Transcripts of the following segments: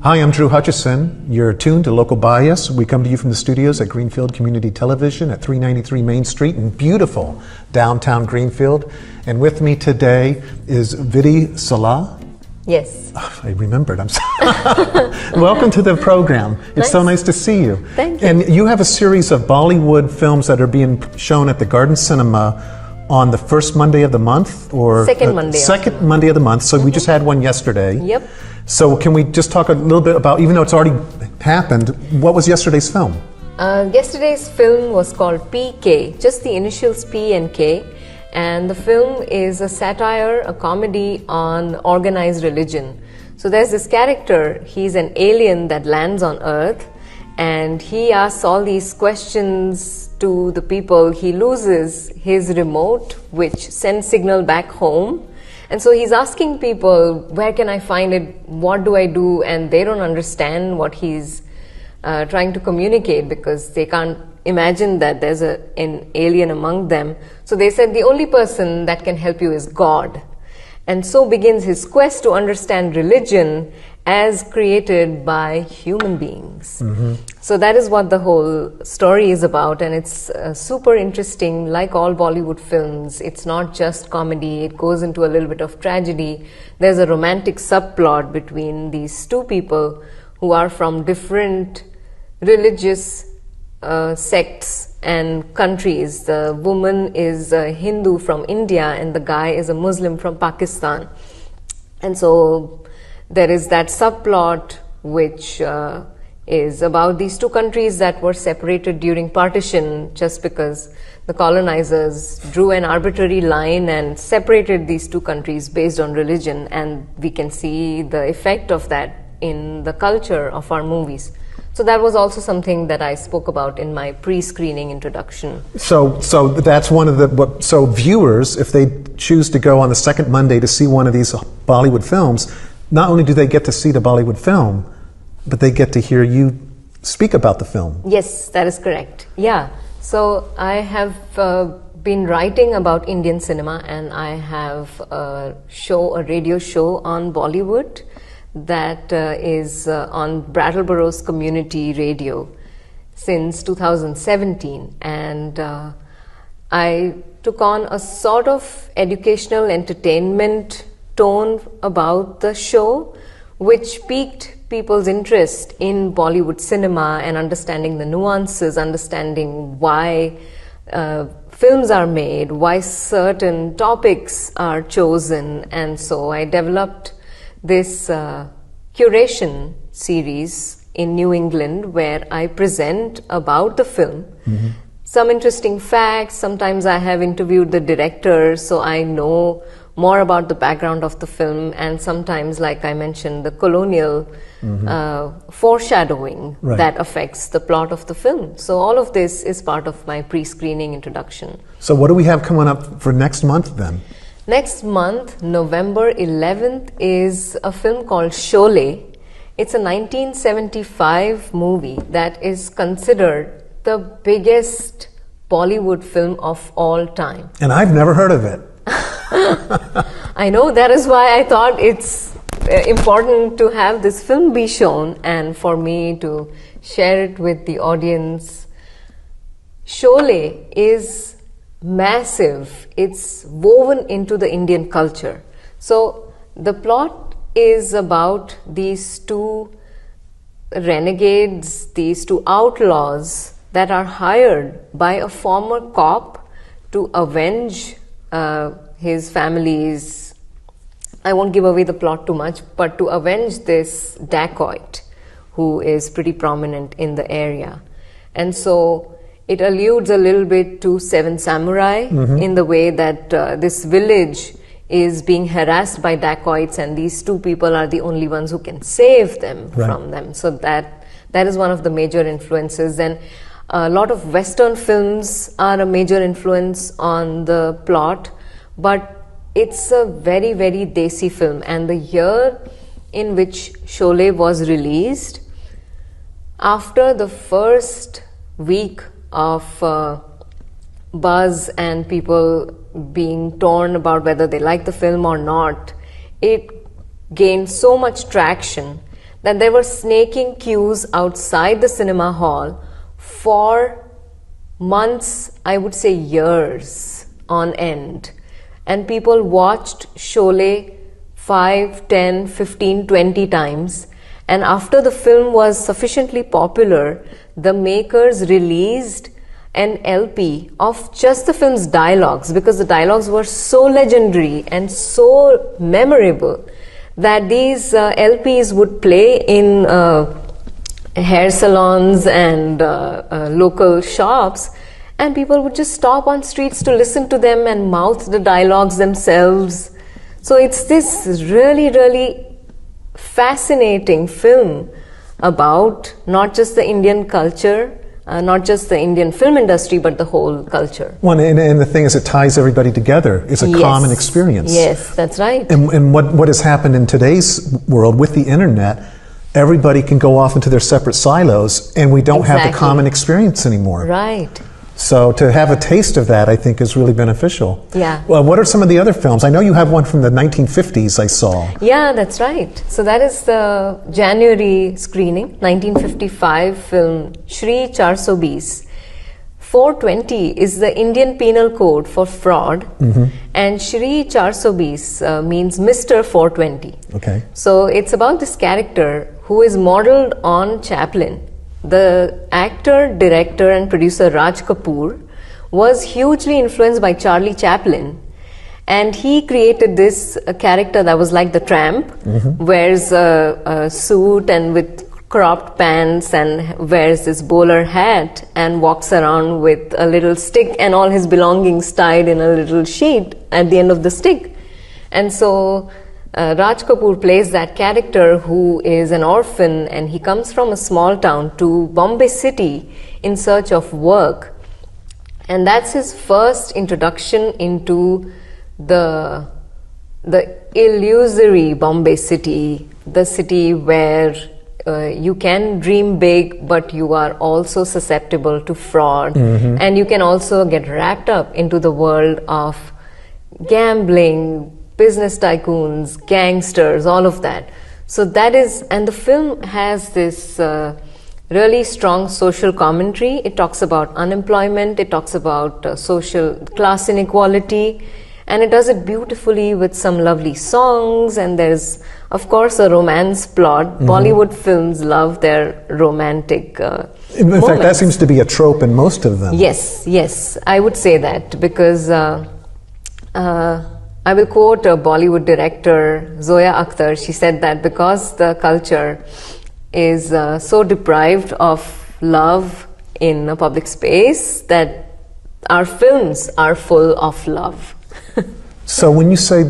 Hi, I'm Drew Hutchison. You're tuned to Local Bias. We come to you from the studios at Greenfield Community Television at 393 Main Street in beautiful downtown Greenfield. And with me today is Vidhi Salah. Yes. Oh, I remembered. I'm sorry. Welcome to the program. It's so nice to see you. Thank you. And you have a series of Bollywood films that are being shown at the Garden Cinema on the first Monday of the month, or second Monday. Second Monday of the month. So we just had one yesterday. Yep. So can we just talk a little bit about, even though it's already happened, what was yesterday's film? Yesterday's film was called PK, just the initials P and K. And the film is a satire, a comedy on organized religion. So there's this character, he's an alien that lands on Earth, and he asks all these questions to the people. He loses his remote, which sends signal back home. And so he's asking people, where can I find it? What do I do? And they don't understand what he's trying to communicate, because they can't imagine that there's an alien among them. So they said the only person that can help you is God. And so begins his quest to understand religion as created by human beings. Mm-hmm. So that is what the whole story is about, and it's super interesting. Like all Bollywood films, it's not just comedy, it goes into a little bit of tragedy. There's a romantic subplot between these two people who are from different religious sects and countries. The woman is a Hindu from India and the guy is a Muslim from Pakistan. And so there is that subplot which is about these two countries that were separated during partition, just because the colonizers drew an arbitrary line and separated these two countries based on religion, and we can see the effect of that in the culture of our movies. So that was also something that I spoke about in my pre-screening introduction. So that's one of the, so viewers, if they choose to go on the second Monday to see one of these Bollywood films, not only do they get to see the Bollywood film, but they get to hear you speak about the film. Yes, that is correct. Yeah. So I have been writing about Indian cinema, and I have a radio show on Bollywood that is on Brattleborough's community radio since 2017. And I took on a sort of educational entertainment tone about the show, which piqued people's interest in Bollywood cinema and understanding the nuances, understanding why films are made, why certain topics are chosen. And so I developed this curation series in New England, where I present about the film, mm-hmm. some interesting facts. Sometimes I have interviewed the director, so I know more about the background of the film, and sometimes, like I mentioned, the colonial mm-hmm. Foreshadowing right. that affects the plot of the film. So all of this is part of my pre-screening introduction. So what do we have coming up for next month then? Next month, November 11th, is a film called Sholay. It's a 1975 movie that is considered the biggest Bollywood film of all time. And I've never heard of it. I know, that is why I thought it's important to have this film be shown and for me to share it with the audience. Sholay is massive. It's woven into the Indian culture. So the plot is about these two renegades, these two outlaws that are hired by a former cop to avenge his family's, I won't give away the plot too much, but to avenge this dacoit who is pretty prominent in the area. And so it alludes a little bit to Seven Samurai mm-hmm. in the way that this village is being harassed by dacoits, and these two people are the only ones who can save them right. from them. So that is one of the major influences. And a lot of Western films are a major influence on the plot, but it's a very, very desi film. And the year in which Sholay was released, after the first week of buzz and people being torn about whether they like the film or not, it gained so much traction that there were snaking queues outside the cinema hall for months, I would say years on end. And people watched Sholay 5, 10, 15, 20 times. And after the film was sufficiently popular, the makers released an LP of just the film's dialogues, because the dialogues were so legendary and so memorable that these LPs would play in hair salons and local shops, and people would just stop on streets to listen to them and mouth the dialogues themselves. So it's this really, really fascinating film about not just the Indian culture, not just the Indian film industry, but the whole culture. Well, and the thing is, it ties everybody together. It's a common experience. Yes, that's right. And what has happened in today's world with the internet, everybody can go off into their separate silos, and we don't have the common experience anymore. Right. So to have a taste of that, I think, is really beneficial. Yeah. Well, what are some of the other films? I know you have one from the 1950s I saw. Yeah, that's right. So that is the January screening, 1955 film Shri 420. 420 is the Indian Penal Code for fraud, and Shri 420 means Mr. 420. Okay. So it's about this character who is modeled on Chaplin. The actor, director and producer Raj Kapoor was hugely influenced by Charlie Chaplin, and he created this character that was like the tramp, wears a suit and with cropped pants and wears this bowler hat and walks around with a little stick and all his belongings tied in a little sheet at the end of the stick. And so Raj Kapoor plays that character who is an orphan, and he comes from a small town to Bombay City in search of work. And that's his first introduction into the illusory Bombay City, the city where you can dream big, but you are also susceptible to fraud. And you can also get wrapped up into the world of gambling, business tycoons, gangsters, all of that. So that is, and the film has this really strong social commentary. It talks about unemployment, it talks about social class inequality, and it does it beautifully with some lovely songs, and there's of course a romance plot. Bollywood films love their romantic in fact, that seems to be a trope in most of them. Yes, I would say that, because I will quote a Bollywood director, Zoya Akhtar. She said that because the culture is so deprived of love in a public space, that our films are full of love. So when you say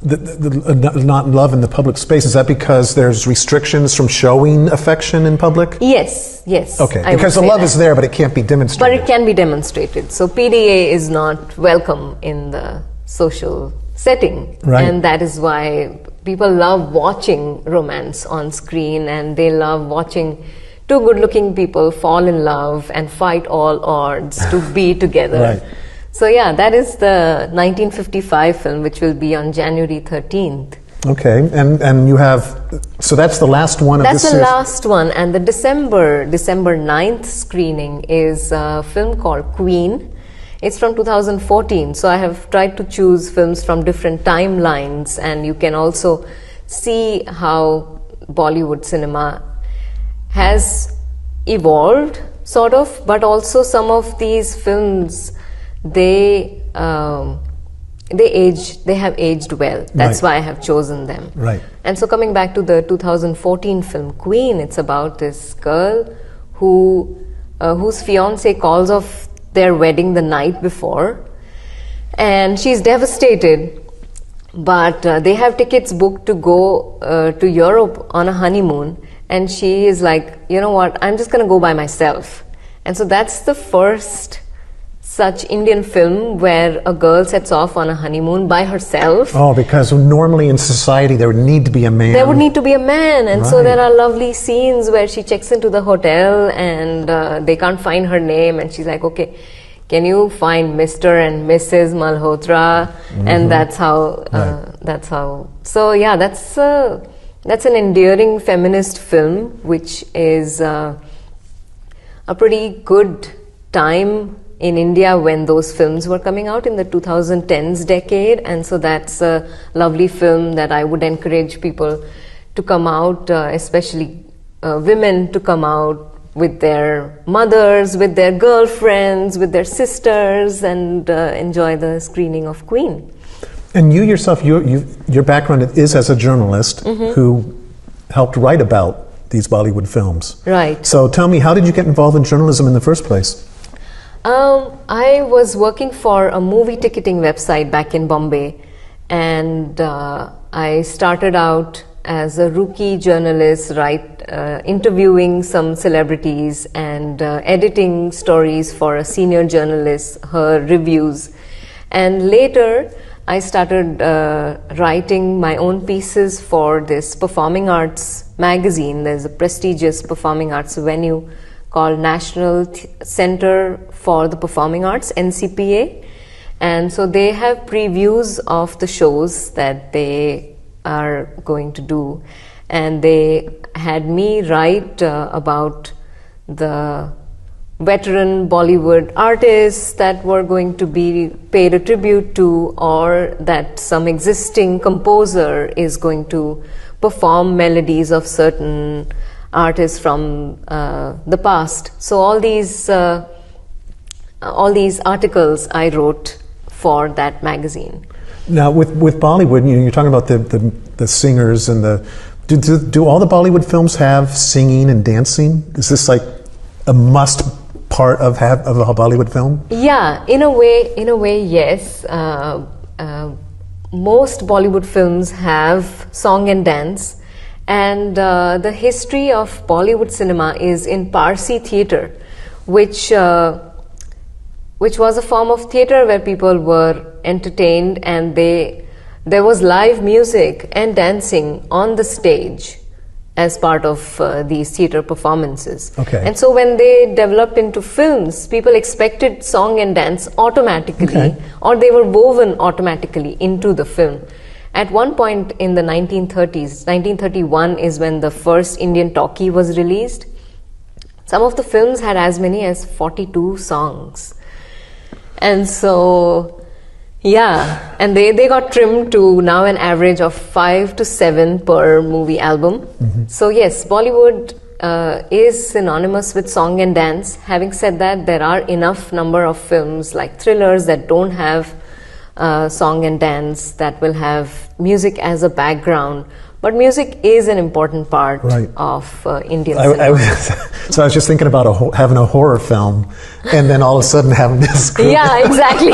not love in the public space, is that because there's restrictions from showing affection in public? Yes. Okay, because the love is there, but it can't be demonstrated. But it can be demonstrated. So PDA is not welcome in the social setting, and that is why people love watching romance on screen, and they love watching two good-looking people fall in love and fight all odds to be together. So yeah, that is the 1955 film, which will be on January 13th. Okay, and you have, so that's the last one of this series? That's the last one, and the December 9th screening is a film called Queen. It's from 2014, so I have tried to choose films from different timelines, and you can also see how Bollywood cinema has evolved, sort of, but also some of these films, they have aged well. That's why I have chosen them. And so coming back to the 2014 film Queen, it's about this girl whose fiance calls off their wedding the night before, and she's devastated, but they have tickets booked to go to Europe on a honeymoon, and she is like, you know what, I'm just gonna go by myself. And so that's the first such Indian film where a girl sets off on a honeymoon by herself. Oh, because normally in society there would need to be a man. There would need to be a man, and so there are lovely scenes where she checks into the hotel and they can't find her name, and she's like, okay, can you find Mr. and Mrs. Malhotra? And that's how, so yeah, that's That's an endearing feminist film, which is a pretty good time in India when those films were coming out in the 2010s decade, and so that's a lovely film that I would encourage people to come out, especially women, to come out with their mothers, with their girlfriends, with their sisters, and enjoy the screening of Queen. And you yourself, your background is as a journalist who helped write about these Bollywood films. Right. So tell me, how did you get involved in journalism in the first place? I was working for a movie ticketing website back in Bombay, and I started out as a rookie journalist, interviewing some celebrities and editing stories for a senior journalist, her reviews. And later, I started writing my own pieces for this performing arts magazine. There's a prestigious performing arts venue called National Center for the Performing Arts, NCPA. And so they have previews of the shows that they are going to do. And they had me write about the veteran Bollywood artists that were going to be paid a tribute to, or that some existing composer is going to perform melodies of certain artists from the past. So all these articles I wrote for that magazine. Now with Bollywood, you're talking about the singers and do all the Bollywood films have singing and dancing? Is this like a must part of a Bollywood film? Yeah, in a way, yes. Most Bollywood films have song and dance, and the history of Bollywood cinema is in Parsi theatre, which was a form of theatre where people were entertained, and there was live music and dancing on the stage as part of these theatre performances. Okay. And so when they developed into films, people expected song and dance automatically, or they were woven automatically into the film. At one point in the 1930s, 1931 is when the first Indian talkie was released. Some of the films had as many as 42 songs. And so, yeah, and they got trimmed to now an average of 5 to 7 per movie album. So yes, Bollywood is synonymous with song and dance. Having said that, there are enough number of films like thrillers that don't have song and dance, that will have music as a background. But music is an important part of Indian cinema. So I was just thinking about having a horror film, and then all of a sudden having this group. Yeah, exactly.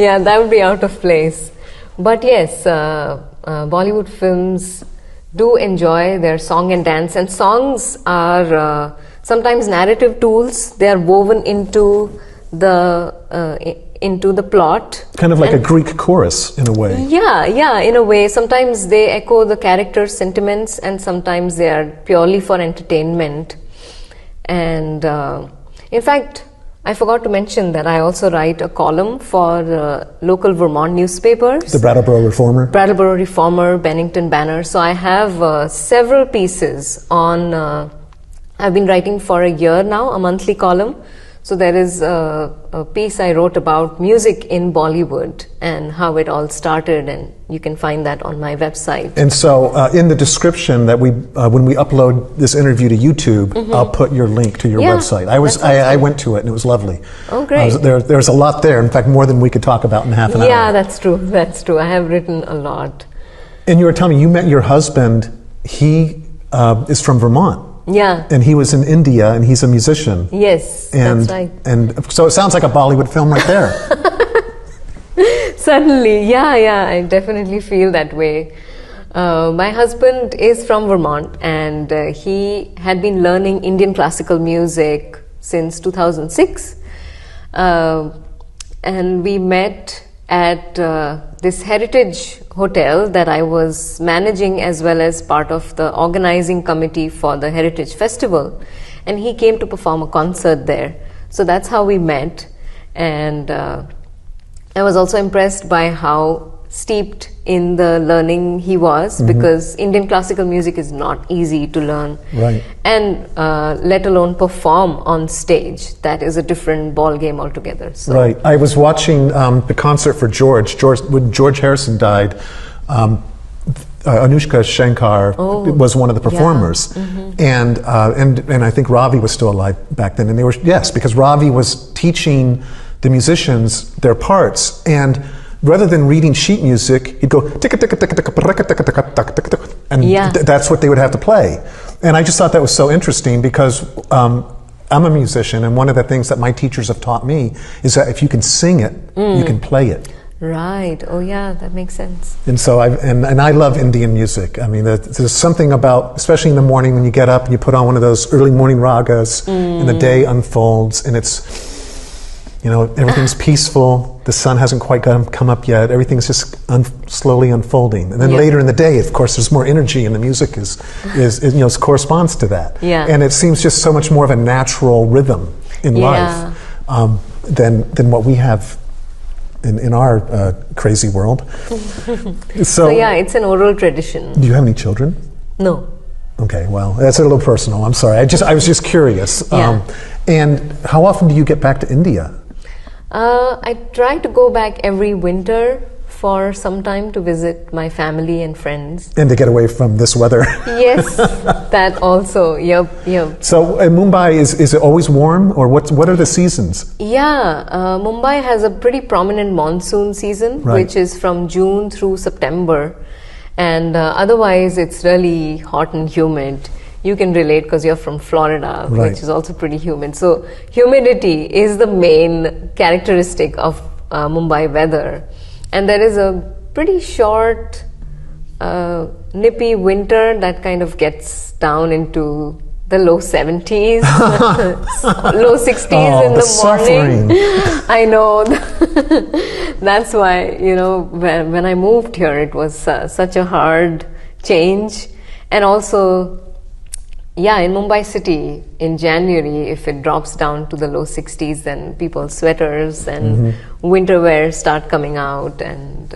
Yeah, that would be out of place. But yes, Bollywood films do enjoy their song and dance, and songs are sometimes narrative tools. They are woven into the plot. Kind of like a Greek chorus in a way. Yeah, in a way. Sometimes they echo the character's sentiments, and sometimes they are purely for entertainment. And in fact, I forgot to mention that I also write a column for local Vermont newspapers. The Brattleboro Reformer. Brattleboro Reformer, Bennington Banner. So I have several pieces on, I've been writing for a year now, a monthly column. So there is a piece I wrote about music in Bollywood and how it all started, and you can find that on my website. And so in the description that when we upload this interview to YouTube, I'll put your link to your website. I went to it and it was lovely. Oh, great. There's a lot there. In fact, more than we could talk about in half an hour. Yeah, that's true. That's true. I have written a lot. And you were telling me you met your husband. He is from Vermont. Yeah. And he was in India, and he's a musician. Yes, that's right. And so it sounds like a Bollywood film right there. Certainly, yeah, I definitely feel that way. My husband is from Vermont, and he had been learning Indian classical music since 2006. And we met at this heritage hotel that I was managing, as well as part of the organizing committee for the Heritage Festival, and he came to perform a concert there. So that's how we met, and I was also impressed by how steeped in the learning he was, because Indian classical music is not easy to learn, right? And let alone perform on stage. That is a different ball game altogether. So. Right. I was watching the concert for George. When George Harrison died, Anushka Shankar was one of the performers, and I think Ravi was still alive back then. And they were because Ravi was teaching the musicians their parts, and rather than reading sheet music, he'd go ticka ticka ticka ticka ticka ticka ticka ticka ticka, and that's what they would have to play. And I just thought that was so interesting because I'm a musician, and one of the things that my teachers have taught me is that if you can sing it, you can play it. Right. Oh, yeah, that makes sense. And so I love Indian music. I mean, there's something about, especially in the morning when you get up and you put on one of those early morning ragas, and the day unfolds, and it's, everything's peaceful. The sun hasn't quite come up yet. Everything's just slowly unfolding. And then later in the day, of course, there's more energy, and the music corresponds to that. Yeah. And it seems just so much more of a natural rhythm in life than what we have in our crazy world. So yeah, it's an oral tradition. Do you have any children? No. Okay, well, that's a little personal. I'm sorry. I was just curious. Yeah. And how often do you get back to India? I try to go back every winter for some time to visit my family and friends. And to get away from this weather. Yes, that also. Yep. So in Mumbai, is it always warm, or what are the seasons? Yeah, Mumbai has a pretty prominent monsoon season, which is from June through September. And otherwise, it's really hot and humid. You can relate because you're from Florida, which is also pretty humid. So humidity is the main characteristic of Mumbai weather. And there is a pretty short, nippy winter that kind of gets down into the low 70s, low 60s in the morning. I know. That's why, when I moved here, it was such a hard change. And also, in Mumbai city, in January, if it drops down to the low 60s, then people's sweaters and winter wear start coming out. And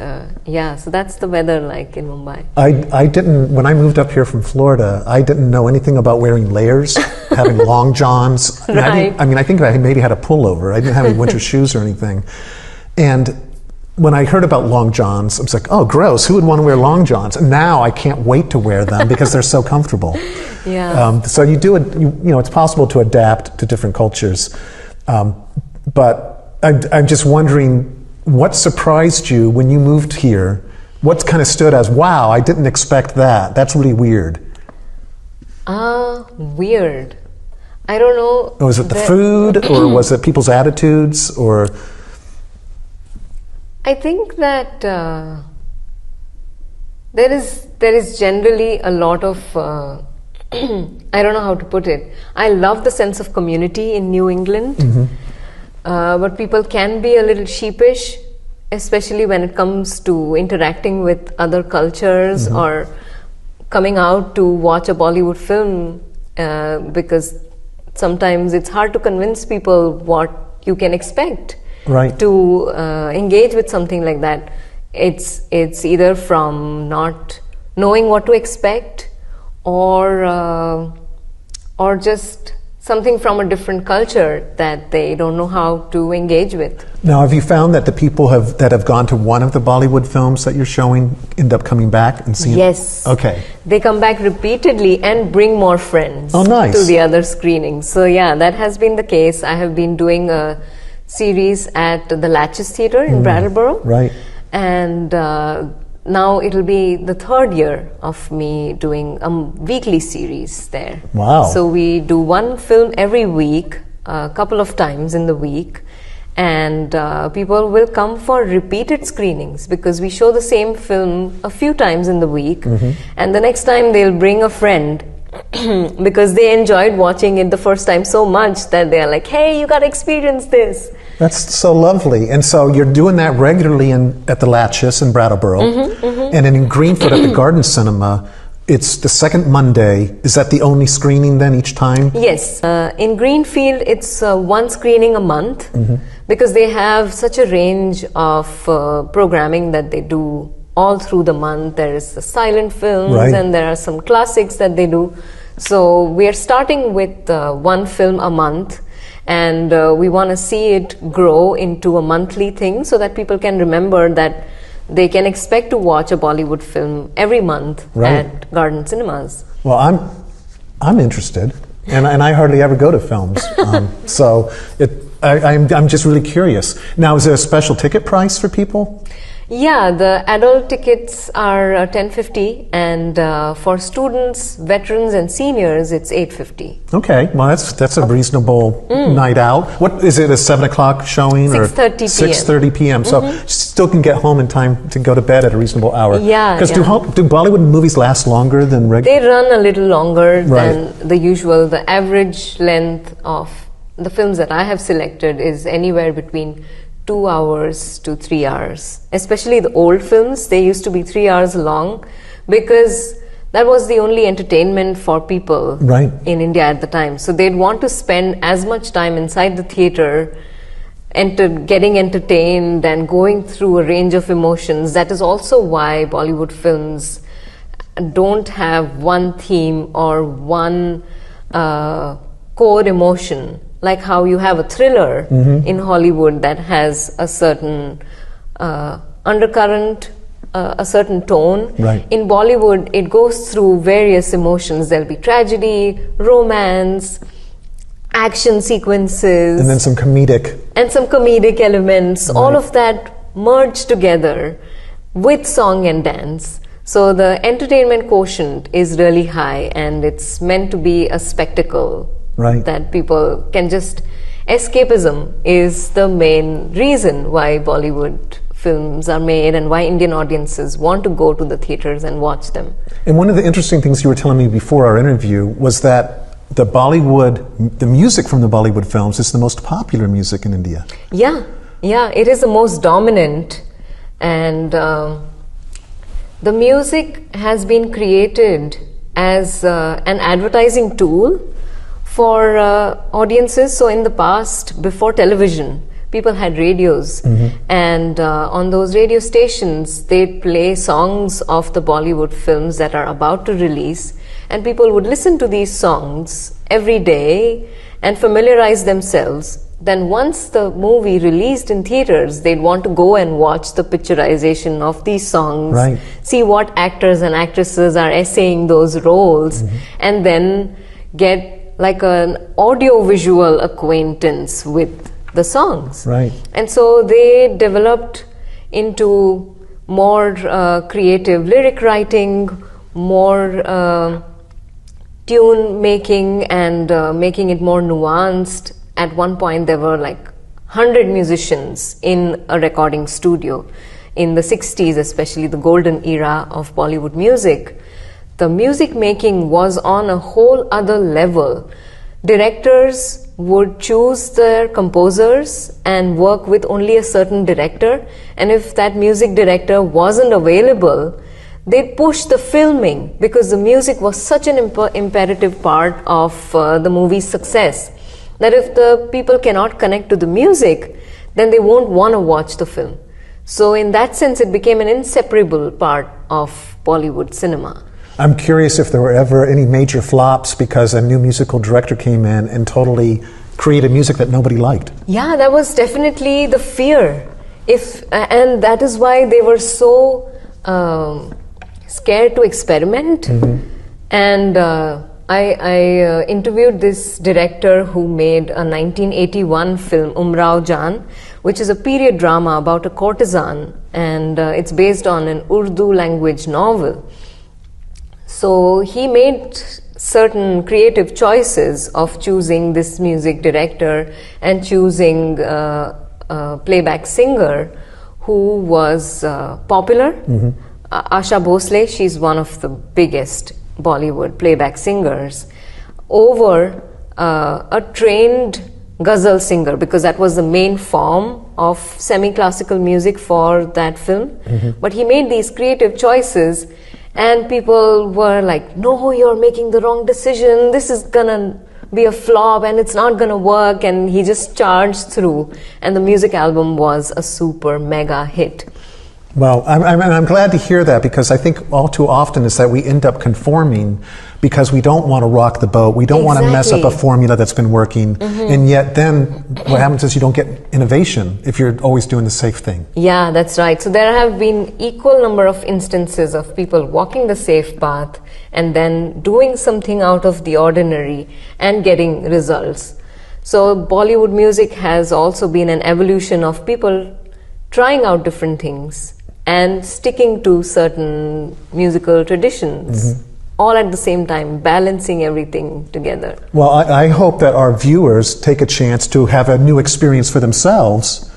so that's the weather like in Mumbai. I didn't, when I moved up here from Florida, I didn't know anything about wearing layers, having long johns. Right. I think I maybe had a pullover. I didn't have any winter shoes or anything. And when I heard about long johns, I was like, oh, gross, who would want to wear long johns? And now I can't wait to wear them because they're so comfortable. Yeah. So you do it, it's possible to adapt to different cultures. But I'm just wondering, what surprised you when you moved here? What kind of stood as, wow, I didn't expect that. That's really weird. Weird. I don't know. Was it the food, or was it people's attitudes, or? I think that there is generally a lot of I don't know how to put it. I love the sense of community in New England, but people can be a little sheepish, especially when it comes to interacting with other cultures or coming out to watch a Bollywood film, because sometimes it's hard to convince people what you can expect. Right. To engage with something like that. It's either from not knowing what to expect, or just something from a different culture that they don't know how to engage with. Now, have you found that the people that have gone to one of the Bollywood films that you're showing end up coming back and seeing? Yes. Okay. They come back repeatedly and bring more friends to the other screenings. So yeah, that has been the case. I have been doing a series at the Latches Theatre in Brattleboro. Right. And now it'll be the third year of me doing a weekly series there. Wow. So we do one film every week, a couple of times in the week. And people will come for repeated screenings because we show the same film a few times in the week. And the next time they'll bring a friend because they enjoyed watching it the first time so much that they're like, hey, you got to experience this. That's so lovely. And so you're doing that regularly at the Latches in Brattleboro. And then in Greenfield at the Garden Cinema, it's the second Monday. Is that the only screening then each time? Yes. In Greenfield, it's one screening a month because they have such a range of programming that they do all through the month. There is the silent films, Right. and there are some classics that they do. So we are starting with one film a month, and we want to see it grow into a monthly thing so that people can remember that they can expect to watch a Bollywood film every month Right. at Garden Cinemas. Well, I'm interested, and I hardly ever go to films, so I'm just really curious. Now, is there a special ticket price for people? Yeah, the adult tickets are $10.50, and for students, veterans, and seniors, it's $8.50. Okay, well that's a reasonable night out. What is it? A 7 o'clock showing 6:30 p.m. 6:30 p.m. So still can get home in time to go to bed at a reasonable hour. Yeah, Because yeah. do Bollywood movies last longer than regular? They run a little longer Right. than the usual. The average length of the films that I have selected is anywhere between 2 hours to 3 hours. Especially the old films, they used to be 3 hours long because that was the only entertainment for people Right. in India at the time. So they'd want to spend as much time inside the theater getting entertained and going through a range of emotions. That is also why Bollywood films don't have one theme or one core emotion, like how you have a thriller in Hollywood that has a certain undercurrent, a certain tone. Right. In Bollywood, it goes through various emotions. There'll be tragedy, romance, action sequences, And then some comedic. and some comedic elements, all of that merged together with song and dance. So the entertainment quotient is really high, and it's meant to be a spectacle Right. that people can just... Escapism is the main reason why Bollywood films are made and why Indian audiences want to go to the theaters and watch them. And one of the interesting things you were telling me before our interview was that the music from the Bollywood films is the most popular music in India. Yeah, it is the most dominant, and the music has been created as an advertising tool for audiences. So in the past, before television, people had radios, and on those radio stations, they'd play songs of the Bollywood films that are about to release, and people would listen to these songs every day and familiarize themselves. Then once the movie released in theaters, they'd want to go and watch the picturization of these songs, Right. see what actors and actresses are essaying those roles, and then get like an audio-visual acquaintance with the songs. Right. And so they developed into more creative lyric writing, more tune making, and making it more nuanced. At one point there were like 100 musicians in a recording studio. In the 60s, especially the golden era of Bollywood music, the music making was on a whole other level. Directors would choose their composers and work with only a certain director, and if that music director wasn't available, they'd push the filming because the music was such an imperative part of the movie's success, that if the people cannot connect to the music, then they won't want to watch the film. So in that sense, it became an inseparable part of Bollywood cinema. I'm curious if there were ever any major flops because a new musical director came in and totally created music that nobody liked. Yeah, that was definitely the fear. And that is why they were so scared to experiment. And I interviewed this director who made a 1981 film, Umrao Jaan, which is a period drama about a courtesan, and it's based on an Urdu language novel. So he made certain creative choices of choosing this music director and choosing a playback singer who was popular. Asha Bhosle, she's one of the biggest Bollywood playback singers, over a trained ghazal singer, because that was the main form of semi-classical music for that film. But he made these creative choices, and people were like, no, you're making the wrong decision, this is gonna be a flop and it's not gonna work. And he just charged through, and the music album was a super mega hit. Well, I'm glad to hear that, because I think all too often is that we end up conforming because we don't want to rock the boat. We don't want to mess up a formula that's been working. And yet then what happens is you don't get innovation if you're always doing the safe thing. Yeah, that's right. So there have been equal number of instances of people walking the safe path and then doing something out of the ordinary and getting results. So Bollywood music has also been an evolution of people trying out different things and sticking to certain musical traditions, all at the same time, balancing everything together. Well, I hope that our viewers take a chance to have a new experience for themselves.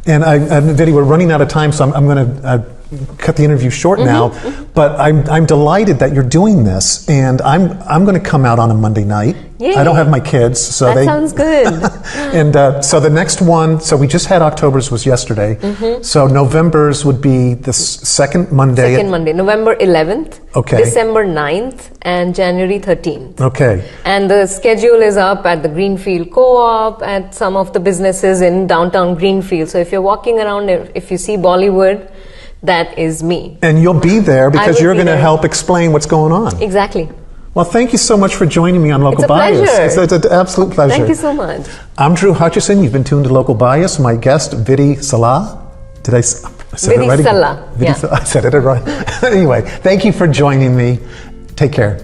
And Vidhi, we're running out of time, so I'm going to cut the interview short now. But I'm delighted that you're doing this, and I'm going to come out on a Monday night. Yay. I don't have my kids, so that sounds good. And so the next one, so we just had October's was yesterday. So November's would be the second Monday. Second Monday, November 11th, Okay. December 9th, and January 13th. Okay. And the schedule is up at the Greenfield Co-op, at some of the businesses in downtown Greenfield. So if you're walking around, if you see Bollywood, that is me. And you'll be there because you're going to there. help explain what's going on. Exactly. Well, thank you so much for joining me on Local It's a Bias. pleasure. It's an absolute pleasure. Thank you so much. I'm Drew Hutchison. You've been tuned to Local Bias. My guest, Vidhi Salah. Did I say it Vidhi right? Salah. Vidhi Yeah. Salah. I said it right. Anyway, thank you for joining me. Take care.